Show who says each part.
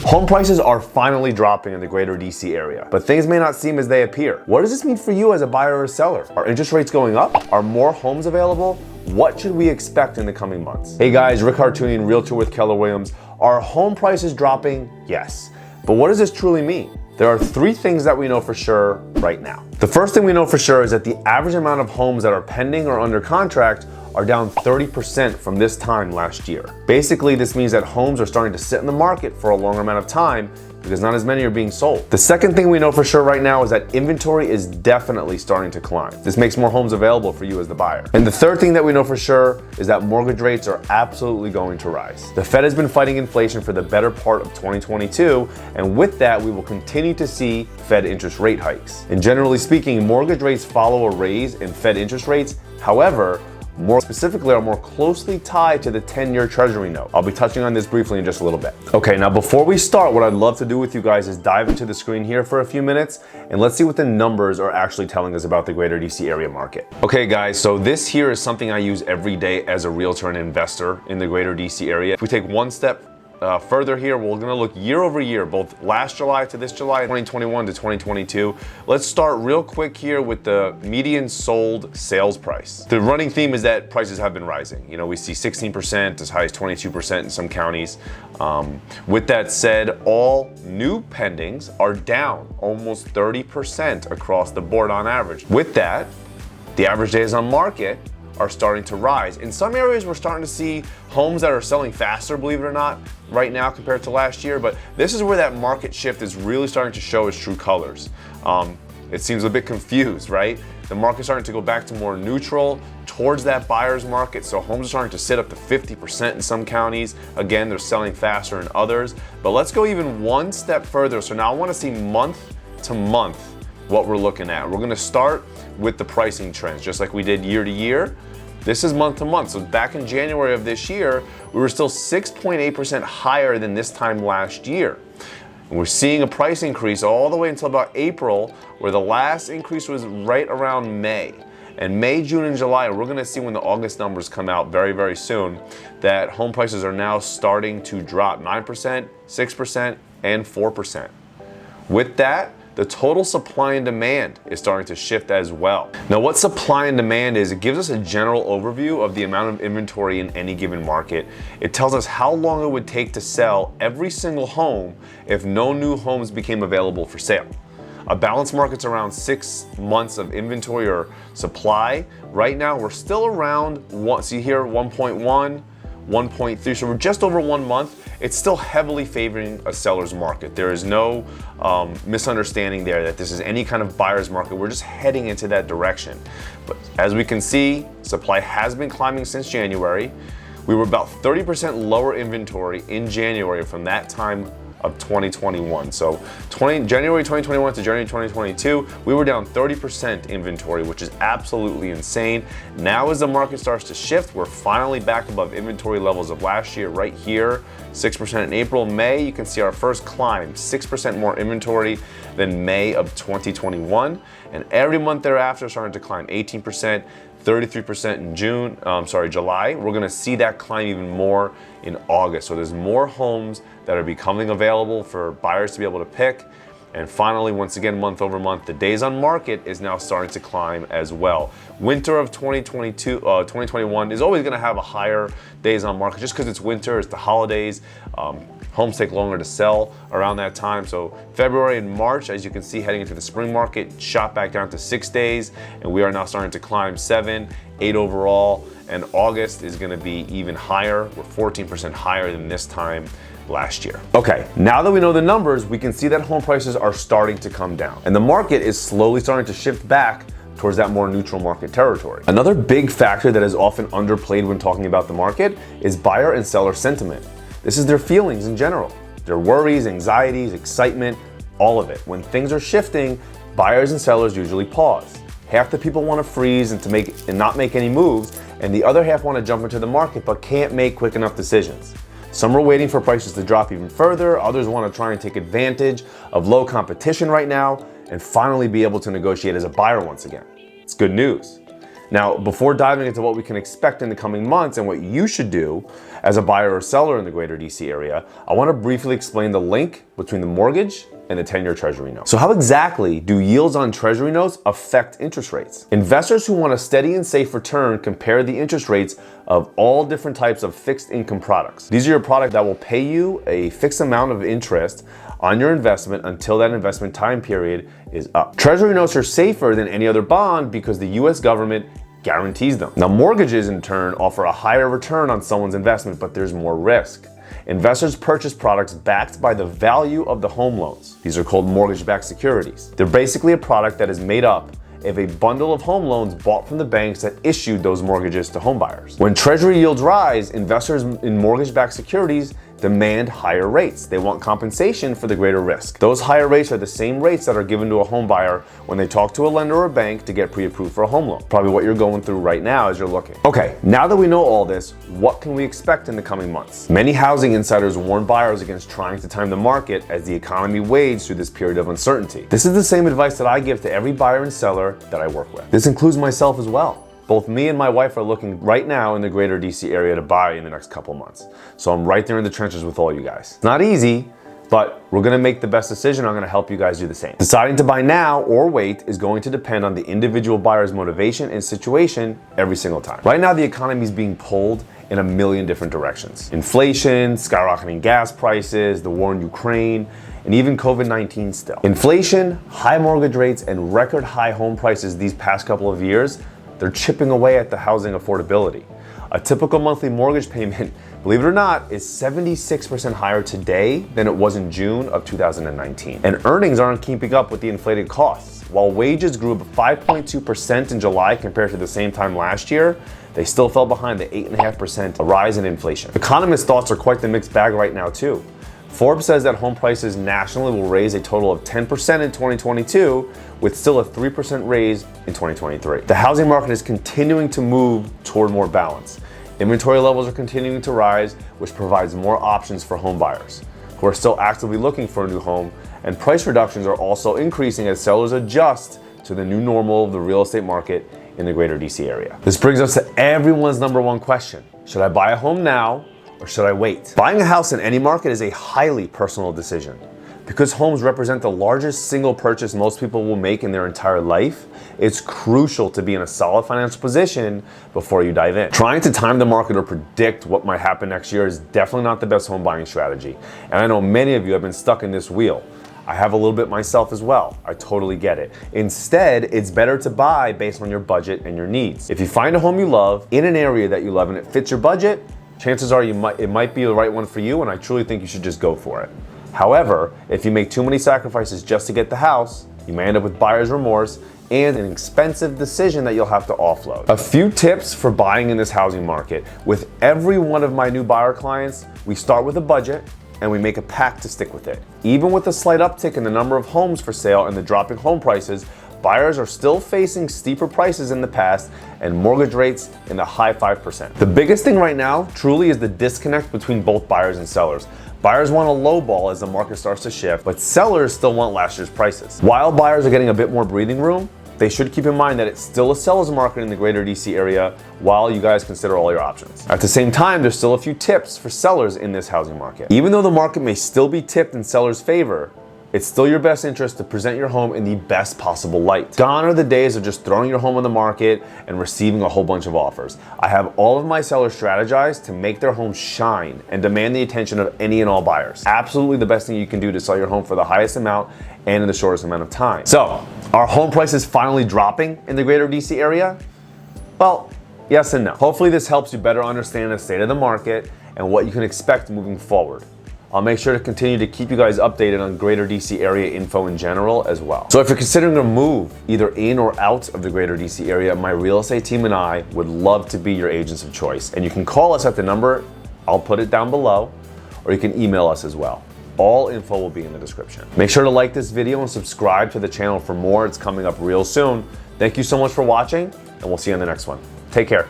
Speaker 1: Home prices are finally dropping in the greater DC area, but things may not seem as they appear. What does this mean for you as a buyer or seller? Are interest rates going up? Are more homes available? What should we expect in the coming months? Hey guys, Rick Hartunian, realtor with Keller Williams. Are home prices dropping? Yes. But what does this truly mean? There are three things that we know for sure right now. The first thing we know for sure is that the average amount of homes that are pending or under contract are down 30% from this time last year. Basically, this means that homes are starting to sit in the market for a longer amount of time because not as many are being sold. The second thing we know for sure right now is that inventory is definitely starting to climb. This makes more homes available for you as the buyer. And the third thing that we know for sure is that mortgage rates are absolutely going to rise. The Fed has been fighting inflation for the better part of 2022, and with that, we will continue to see Fed interest rate hikes. And generally speaking, mortgage rates follow a raise in Fed interest rates. However, more specifically, are more closely tied to the 10-year treasury note. I'll be touching on this briefly in just a little bit. Okay, now before we start, what I'd love to do with you guys is dive into the screen here for a few minutes and let's see what the numbers are actually telling us about the greater DC area market. Okay guys, so this here is something I use every day as a realtor and investor in the greater DC area. If we take one step further here, we're gonna look year over year, both last July to this July, 2021 to 2022. Let's start real quick here with the median sold sales price. The running theme is that prices have been rising. You know, we see 16%, as high as 22% in some counties. With that said, all new pendings are down almost 30% across the board on average. With that, the average days on market are starting to rise. In some areas, we're starting to see homes that are selling faster, believe it or not, right now compared to last year, but this is where that market shift is really starting to show its true colors. It seems a bit confused, right? The market's starting to go back to more neutral towards that buyer's market, so homes are starting to sit up to 50% in some counties. Again, they're selling faster in others, but let's go even one step further. So now I wanna see month to month what we're looking at. We're gonna start with the pricing trends, just like we did year to year. This is month to month. So back in January of this year, we were still 6.8% higher than this time last year. And we're seeing a price increase all the way until about April, where the last increase was right around May. And May, June, and July, we're gonna see when the August numbers come out very, very soon, that home prices are now starting to drop 9%, 6%, and 4%. With that, the total supply and demand is starting to shift as well. Now, what supply and demand is, it gives us a general overview of the amount of inventory in any given market. It tells us how long it would take to sell every single home if no new homes became available for sale. A balanced market's around 6 months of inventory or supply. Right now, we're still around, see here, 1.1, 1.3, so we're just over 1 month. It's still heavily favoring a seller's market. There is no misunderstanding there that this is any kind of buyer's market. We're just heading into that direction. But as we can see, supply has been climbing since January. We were about 30% lower inventory in January from that time of 2021. So January 2021 to January 2022, we were down 30% inventory, which is absolutely insane. Now as the market starts to shift, we're finally back above inventory levels of last year right here, 6% in April. May, you can see our first climb, 6% more inventory than May of 2021. And every month thereafter starting to climb 18%, 33% in July. We're gonna see that climb even more in August. So there's more homes that are becoming available for buyers to be able to pick. And finally, once again, month over month, the days on market is now starting to climb as well. Winter of 2021 is always gonna have a higher days on market just because it's winter, it's the holidays. Homes take longer to sell around that time. So February and March, as you can see, heading into the spring market, shot back down to 6 days, and we are now starting to climb 7, 8 overall. And August is gonna be even higher. We're 14% higher than this time last year. Okay, now that we know the numbers, we can see that home prices are starting to come down, and the market is slowly starting to shift back towards that more neutral market territory. Another big factor that is often underplayed when talking about the market is buyer and seller sentiment. This is their feelings in general, their worries, anxieties, excitement, all of it. When things are shifting, buyers and sellers usually pause. Half the people want to freeze and not make any moves, and the other half want to jump into the market but can't make quick enough decisions. Some are waiting for prices to drop even further, others want to try and take advantage of low competition right now and finally be able to negotiate as a buyer once again. It's good news. Now, before diving into what we can expect in the coming months and what you should do as a buyer or seller in the greater DC area, I want to briefly explain the link between the mortgage and the 10-year treasury note. So how exactly do yields on treasury notes affect interest rates? Investors who want a steady and safe return compare the interest rates of all different types of fixed income products. These are your products that will pay you a fixed amount of interest on your investment until that investment time period is up. Treasury notes are safer than any other bond because the US government guarantees them. Now, mortgages in turn offer a higher return on someone's investment, but there's more risk. Investors purchase products backed by the value of the home loans. These are called mortgage-backed securities. They're basically a product that is made up of a bundle of home loans bought from the banks that issued those mortgages to home buyers. When treasury yields rise, investors in mortgage-backed securities demand higher rates. They want compensation for the greater risk. Those higher rates are the same rates that are given to a home buyer when they talk to a lender or a bank to get pre-approved for a home loan. Probably what you're going through right now as you're looking. Okay, now that we know all this, what can we expect in the coming months? Many housing insiders warn buyers against trying to time the market as the economy wades through this period of uncertainty. This is the same advice that I give to every buyer and seller that I work with. This includes myself as well. Both me and my wife are looking right now in the greater DC area to buy in the next couple months. So I'm right there in the trenches with all you guys. It's not easy, but we're gonna make the best decision. I'm gonna help you guys do the same. Deciding to buy now or wait is going to depend on the individual buyer's motivation and situation every single time. Right now, the economy is being pulled in a million different directions. Inflation, skyrocketing gas prices, the war in Ukraine, and even COVID-19 still. Inflation, high mortgage rates, and record high home prices these past couple of years, they're chipping away at the housing affordability. A typical monthly mortgage payment, believe it or not, is 76% higher today than it was in June of 2019. And earnings aren't keeping up with the inflated costs. While wages grew up 5.2% in July compared to the same time last year, they still fell behind the 8.5% rise in inflation. Economists' thoughts are quite the mixed bag right now too. Forbes says that home prices nationally will raise a total of 10% in 2022, with still a 3% raise in 2023. The housing market is continuing to move toward more balance. Inventory levels are continuing to rise, which provides more options for home buyers who are still actively looking for a new home, and price reductions are also increasing as sellers adjust to the new normal of the real estate market in the greater DC area. This brings us to everyone's number one question. Should I buy a home now or should I wait? Buying a house in any market is a highly personal decision. Because homes represent the largest single purchase most people will make in their entire life, it's crucial to be in a solid financial position before you dive in. Trying to time the market or predict what might happen next year is definitely not the best home buying strategy. And I know many of you have been stuck in this wheel. I have a little bit myself as well. I totally get it. Instead, it's better to buy based on your budget and your needs. If you find a home you love in an area that you love and it fits your budget, chances are it might be the right one for you, and I truly think you should just go for it. However, if you make too many sacrifices just to get the house, you may end up with buyer's remorse and an expensive decision that you'll have to offload. A few tips for buying in this housing market. With every one of my new buyer clients, we start with a budget and we make a pact to stick with it. Even with a slight uptick in the number of homes for sale and the dropping home prices, buyers are still facing steeper prices in the past and mortgage rates in the high 5%. The biggest thing right now truly is the disconnect between both buyers and sellers. Buyers want a low ball as the market starts to shift, but sellers still want last year's prices. While buyers are getting a bit more breathing room, they should keep in mind that it's still a seller's market in the greater DC area while you guys consider all your options. At the same time, there's still a few tips for sellers in this housing market. Even though the market may still be tipped in sellers' favor, it's still your best interest to present your home in the best possible light. Gone are the days of just throwing your home on the market and receiving a whole bunch of offers. I have all of my sellers strategize to make their homes shine and demand the attention of any and all buyers. Absolutely the best thing you can do to sell your home for the highest amount and in the shortest amount of time. So, are home prices finally dropping in the greater DC area? Well, yes and no. Hopefully this helps you better understand the state of the market and what you can expect moving forward. I'll make sure to continue to keep you guys updated on greater DC area info in general as well. So if you're considering a move either in or out of the greater DC area, my real estate team and I would love to be your agents of choice. And you can call us at the number, I'll put it down below, or you can email us as well. All info will be in the description. Make sure to like this video and subscribe to the channel for more. It's coming up real soon. Thank you so much for watching, and we'll see you in the next one. Take care.